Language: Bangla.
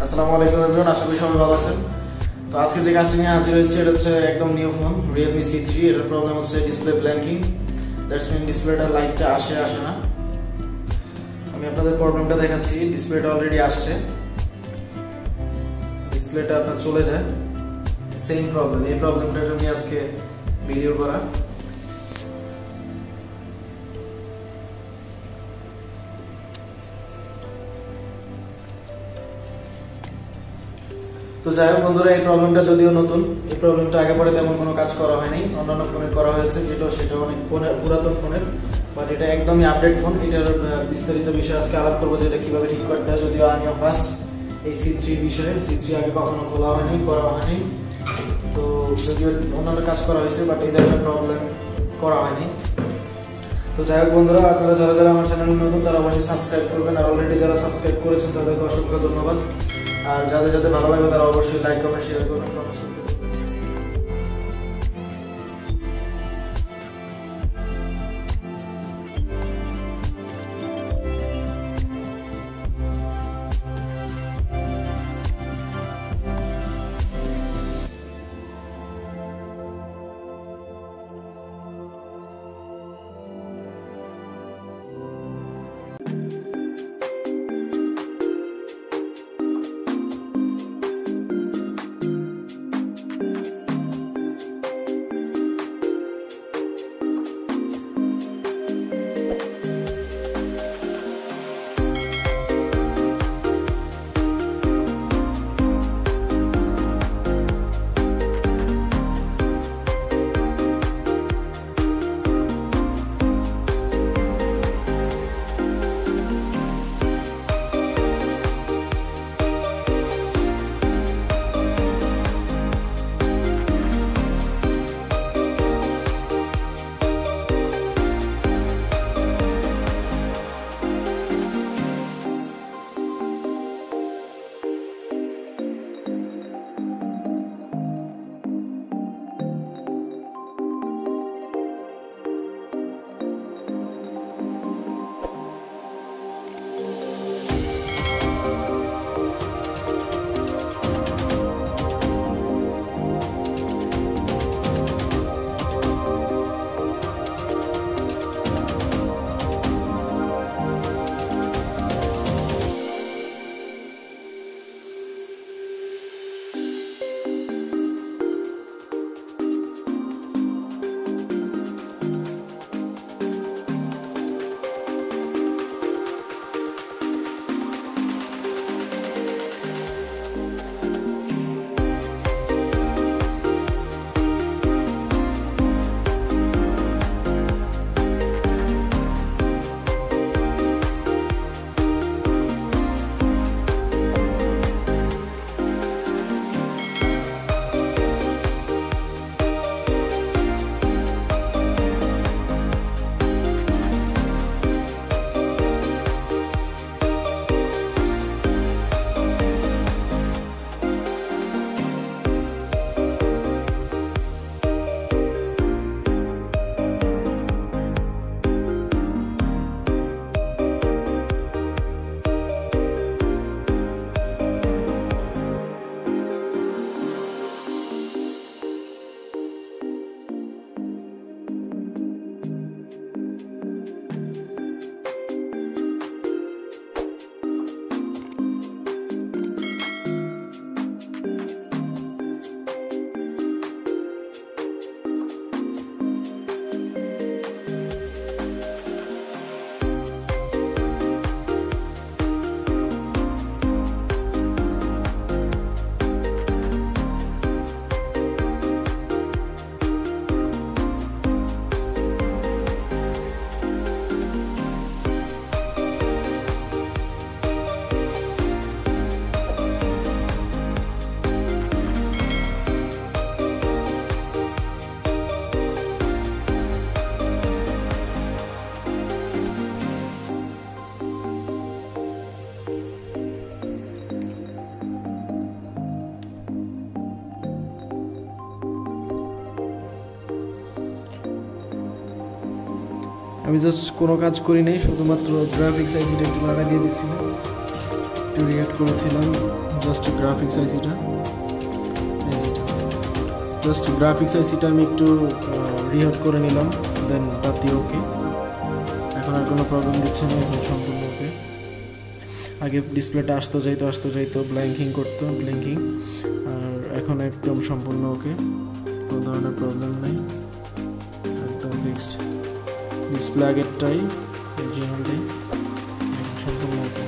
আসসালামু আলাইকুম এভরিওয়ান, আশা করি সবাই ভালো আছেন। তো আজকে যে কাজটি নিয়ে হাজির হয়েছে এটা হচ্ছে একদম নিউ ফোন realme c3। এটার প্রবলেম হচ্ছে ডিসপ্লে ব্ল্যাঙ্কিং, দ্যাটস মিন ডিসপ্লেটার লাইটটা আসে না। আমি আপনাদের প্রবলেমটা দেখাচ্ছি। ডিসপ্লেটা অলরেডি আসছে, ডিসপ্লেটা আপনার চলে যায়, সেম প্রবলেম। এই প্রবলেমটার জন্য আজকে ভিডিও করা। তো যাই হোক বন্ধুরা, এই প্রবলেমটা যদিও নতুন, এই প্রবলেমটা আগে পরে তেমন কোনো কাজ করা হয়নি, অন্যান্য ফোনে করা হয়েছে, সেটা অনেক পুরাতন ফোনের, বাট এটা একদমই আপডেট ফোন। এটার বিস্তারিত বিষয় আজকে আলাপ করবো যে এটা কীভাবে ঠিক করতে হয়। যদিও আমিও ফার্স্ট এই c3 বিষয়ে, c3 আগে কখনো খোলা হয়নি, করা হয়নি। তো যদিও অন্যান্য কাজ করা হয়েছে, বাট এই ধরনের প্রবলেম করা হয়নি। তো যাই হোক বন্ধুরা, আপনারা যারা আমার চ্যানেলে নতুন তারা অবশ্যই সাবস্ক্রাইব করবেন, আর অলরেডি যারা সাবস্ক্রাইব করেছেন তাদেরকে অসংখ্য ধন্যবাদ। আর যাদের ভালো লাগবে তারা অবশ্যই লাইক কমেন্ট শেয়ার করবেন, কমেন্ট করতে। আমি জাস্ট কোনো কাজ করি নাই, শুধুমাত্র গ্রাফিক্স আইসিটা একটু লাগা দিয়ে দিচ্ছিলাম। একটু রিয়েক্ট করেছিলাম জাস্ট গ্রাফিক্স আইসিটা, জাস্ট গ্রাফিক্স আইসিটা আমি একটু রিহেট করে নিলাম, দেন বাতি ওকে। এখন আর কোনো প্রবলেম দিচ্ছে না, এখন সম্পূর্ণ ওকে। আগে ডিসপ্লেটা আসতো যাইতো ব্ল্যাঙ্কিং করতো, ব্লিঙ্কিং, আর এখন একদম সম্পূর্ণ ওকে, কোনো ধরনের প্রবলেম নেই, একদম ফিক্সড। ডিসপ্লে আগেরটাই অরিজিনালটাই সম্পূর্ণ ওকে।